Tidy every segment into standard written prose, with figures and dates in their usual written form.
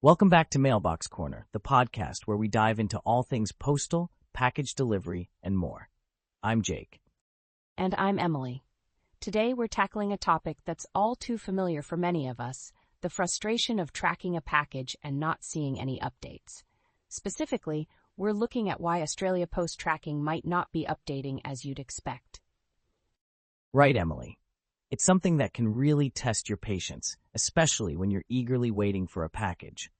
Welcome back to Mailbox Corner, the podcast where we dive into all things postal, package delivery, and more. I'm Jake. And I'm Emily. Today we're tackling a topic that's all too familiar for many of us, the frustration of tracking a package and not seeing any updates. Specifically, we're looking at why Australia Post tracking might not be updating as you'd expect. Right, Emily. It's something that can really test your patience, especially when you're eagerly waiting for a package.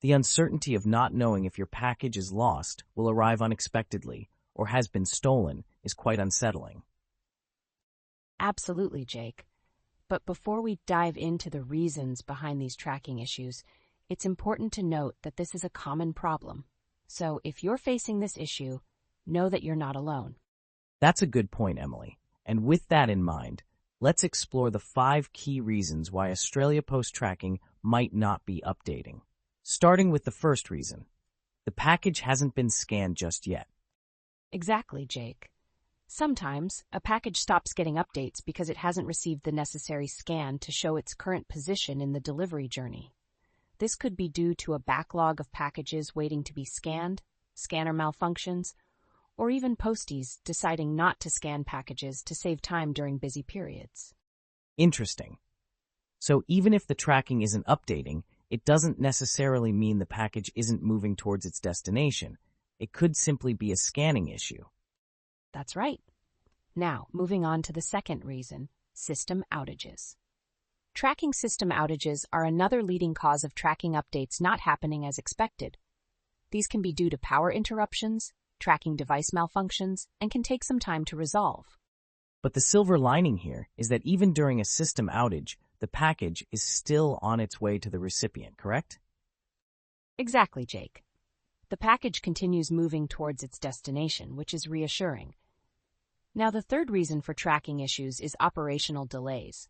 The uncertainty of not knowing if your package is lost, will arrive unexpectedly, or has been stolen is quite unsettling. Absolutely, Jake. But before we dive into the reasons behind these tracking issues, it's important to note that this is a common problem. So if you're facing this issue, know that you're not alone. That's a good point, Emily. And with that in mind, let's explore the 5 key reasons why Australia Post tracking might not be updating. Starting with the first reason, the package hasn't been scanned just yet. Exactly, Jake. Sometimes, a package stops getting updates because it hasn't received the necessary scan to show its current position in the delivery journey. This could be due to a backlog of packages waiting to be scanned, scanner malfunctions, or even posties deciding not to scan packages to save time during busy periods. Interesting. So even if the tracking isn't updating, it doesn't necessarily mean the package isn't moving towards its destination. It could simply be a scanning issue. That's right. Now, moving on to the second reason, system outages. Tracking system outages are another leading cause of tracking updates not happening as expected. These can be due to power interruptions, tracking device malfunctions, and can take some time to resolve. But the silver lining here is that even during a system outage, the package is still on its way to the recipient, correct? Exactly, Jake. The package continues moving towards its destination, which is reassuring. Now, the third reason for tracking issues is operational delays.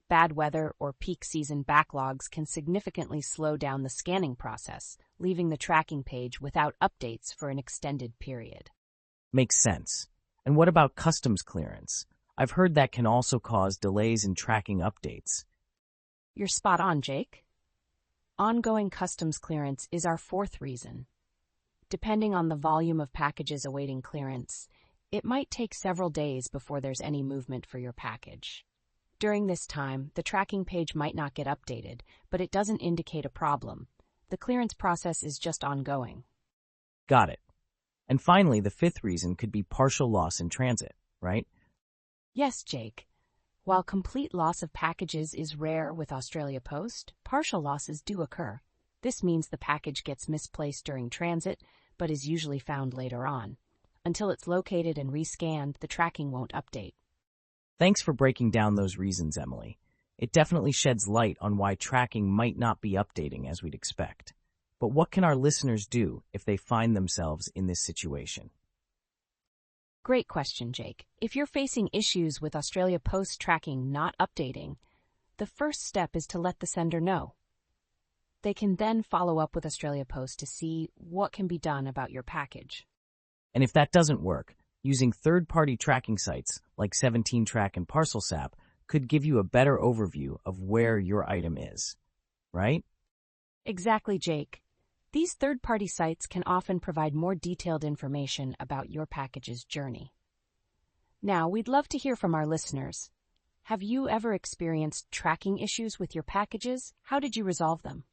Bad weather or peak season backlogs can significantly slow down the scanning process, leaving the tracking page without updates for an extended period. Makes sense. And what about customs clearance? I've heard that can also cause delays in tracking updates. You're spot on, Jake. Ongoing customs clearance is our fourth reason. Depending on the volume of packages awaiting clearance, it might take several days before there's any movement for your package. During this time, the tracking page might not get updated, but it doesn't indicate a problem. The clearance process is just ongoing. Got it. And finally, the fifth reason could be partial loss in transit, right? Yes, Jake. While complete loss of packages is rare with Australia Post, partial losses do occur. This means the package gets misplaced during transit, but is usually found later on. Until it's located and rescanned, the tracking won't update. Thanks for breaking down those reasons, Emily. It definitely sheds light on why tracking might not be updating as we'd expect. But what can our listeners do if they find themselves in this situation? Great question, Jake. If you're facing issues with Australia Post tracking not updating, the first step is to let the sender know. They can then follow up with Australia Post to see what can be done about your package. And if that doesn't work, using third-party tracking sites like 17Track and ParcelSap could give you a better overview of where your item is, right? Exactly, Jake. These third-party sites can often provide more detailed information about your package's journey. Now, we'd love to hear from our listeners. Have you ever experienced tracking issues with your packages? How did you resolve them?